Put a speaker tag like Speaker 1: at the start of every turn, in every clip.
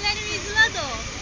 Speaker 1: Dari Mizuado.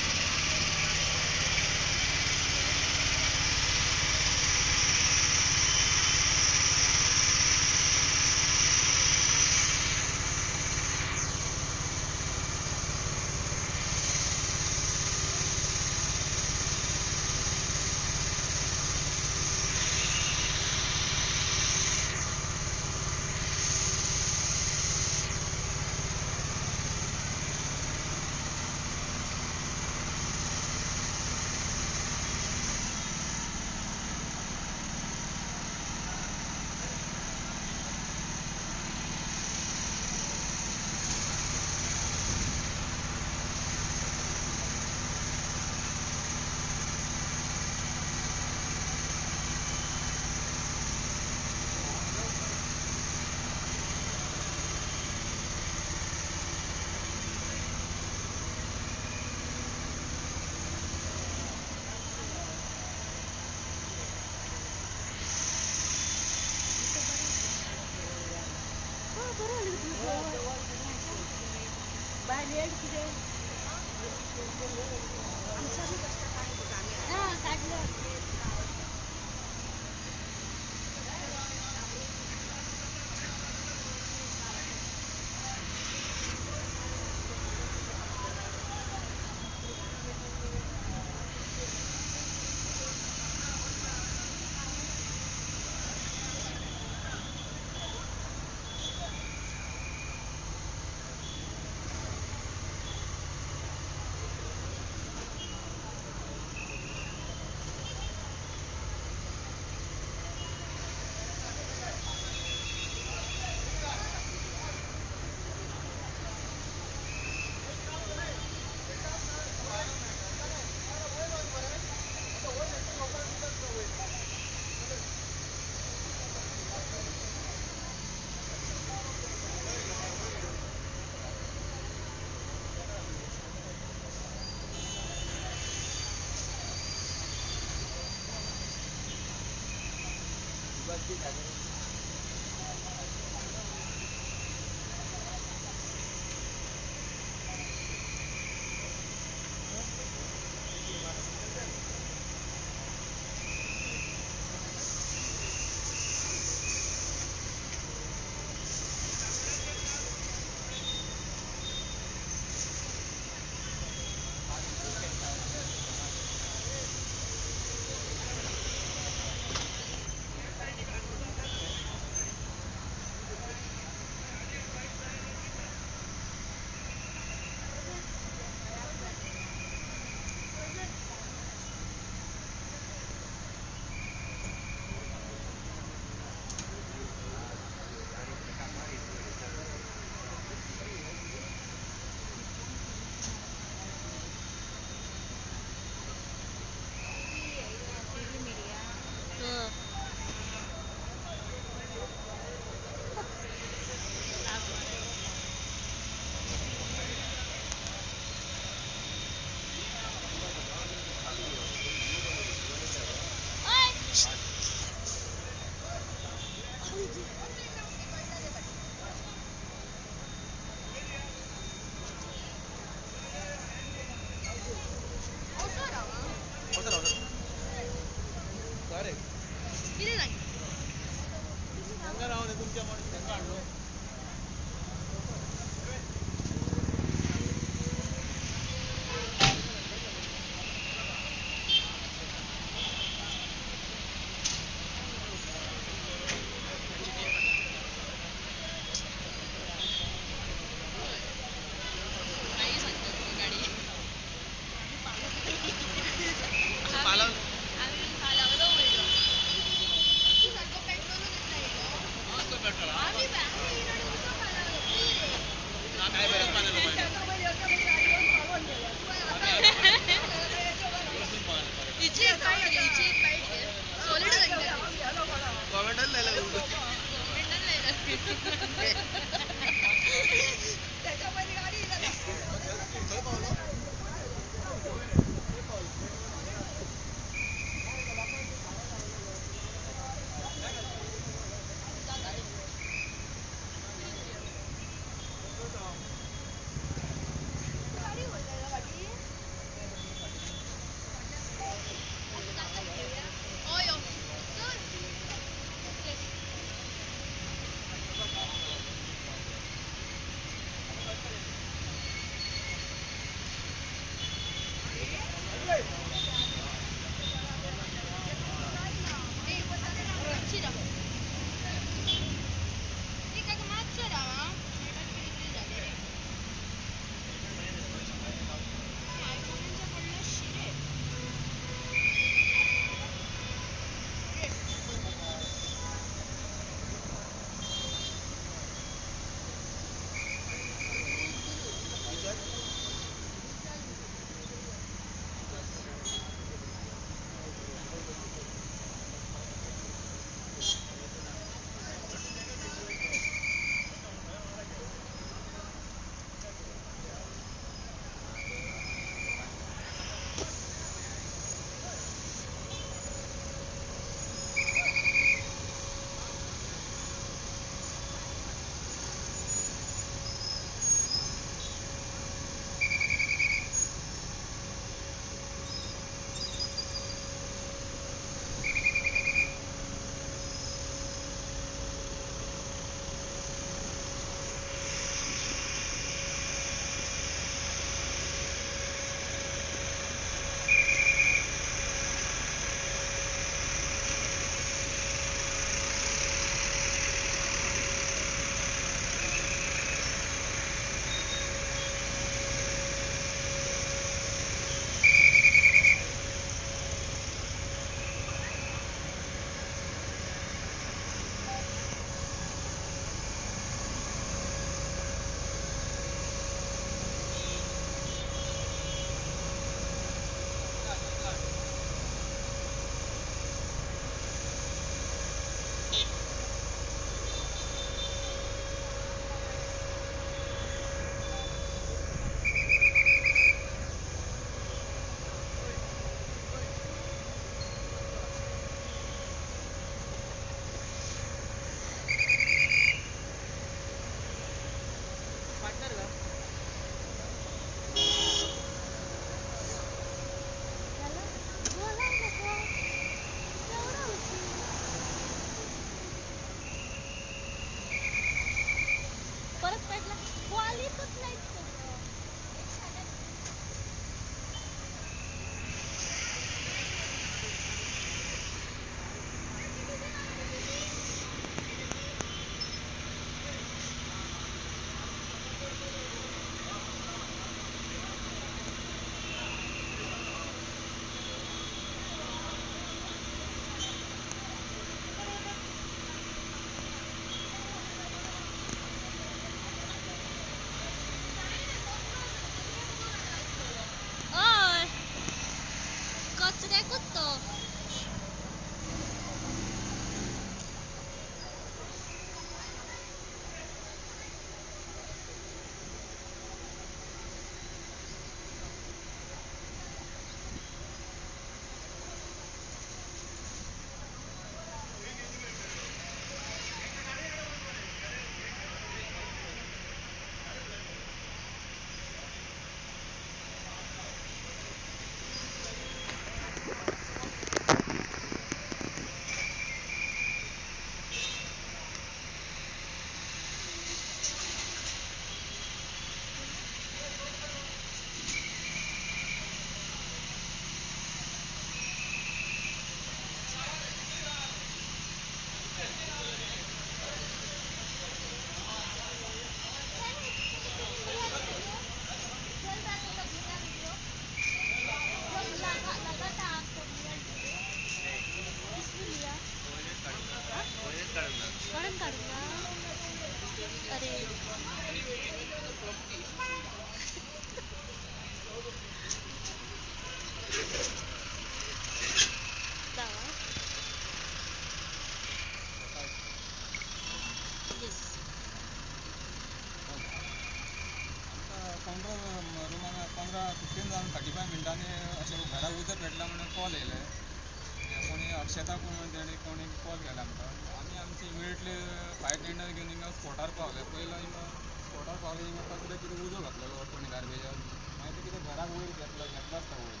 Speaker 1: शेताक तेणे कोणी कॉल केला आमकां आमी आमचे इमिडिएटली फायर टेंडर घेवन हिंगा स्पॉटार पावले. पयलो हिंगा स्पॉटार पावले हिंगा कसले कितें उजो घातलेलो कोणी गार्बेजाक. मागीर ते कितें घराक वयर घेतलो आसता वयर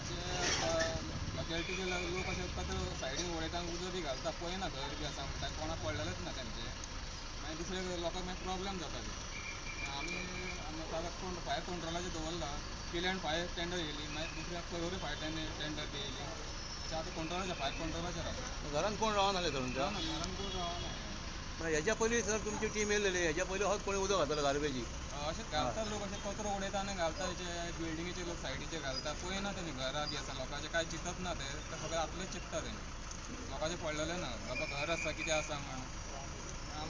Speaker 1: अशें लॉकेलिटीचे लोक अशे कचरो सायडीन उडयता आनी उजो बी घालता पळयना घर बी आसा म्हणटा कोणाक पडलेलेच ना तेंचे. मागीर दुसरे लोकांक मागीर प्रॉब्लेम जाताले. आमी ताका फायर कंट्रोलाचेर दवरला. किल एंड फायर टेंडर येयली मागीर दुसऱ्या पयरूय फायर टेंडर बी येयली. आतां कंट्रोलाचेर फायर कंट्रोलाचेर आसा.
Speaker 2: घरान कोण रावनासले तुमच्या?
Speaker 1: घरान कोण रावना.
Speaker 2: हेच्या पयलीं सर तुमची टीम येयलेली हेच्या पयलीं होच कोणी उदक घातलो गार्बेजी?
Speaker 1: अशें घालता लोक अशें कचरो उडयता आनी घालता हेचे बिल्डिंगेचे लोक सायडीचेर घालता पळयना तेणी घरा बी आसा लोकांचे कांय चिंतत ना ते सगळें आपलेंच चिंतता तेणी लोकांचें पडलेलें ना बाबा घर आसा कितें आसा म्हण.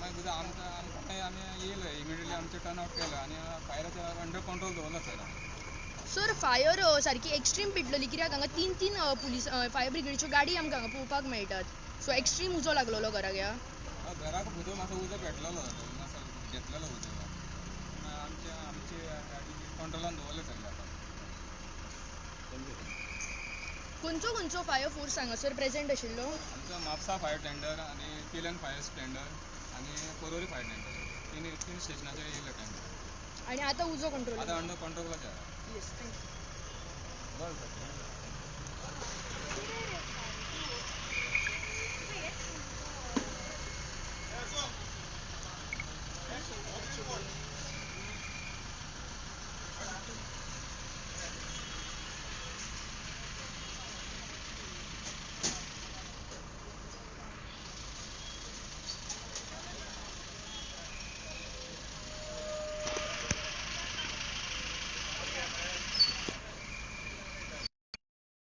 Speaker 1: मागीर आमकां आमी येयले इमिडिएटली आमचें टर्न आवट केलो आनी फायराचेर अंडर कंट्रोल दवरला सर.
Speaker 3: सर फायर सारकी एक्स्ट्रीम पेटलेली कित्याक हांगा तीन पुलीस फायर ब्रिगेडीच्यो गाडी आमकां हांगा पळोवपाक मेळटात. सो एक्स्ट्रीम उजो लागलेलो घराक ह्या.
Speaker 1: घराक भितर मातसो उजो पेटलेलो मातसो घेतलेलो उजो आमची गाडी कंट्रोलान दवरले सगळे आतां.
Speaker 3: खंयचो फायर फोर्स हांगासर प्रेजेंट आशिल्लो?
Speaker 1: आमचो म्हापसा फायर टेंडर आनी किल एंड फायर टेंडर आनी परवरी फायर टेंडर तीन स्टेशनाचेर येयले टेंडर.
Speaker 3: आनी आतां उजो कंट्रोल?
Speaker 1: आतां अंडर कंट्रोलाचेर.
Speaker 3: Yes thank you.
Speaker 2: बरें सर.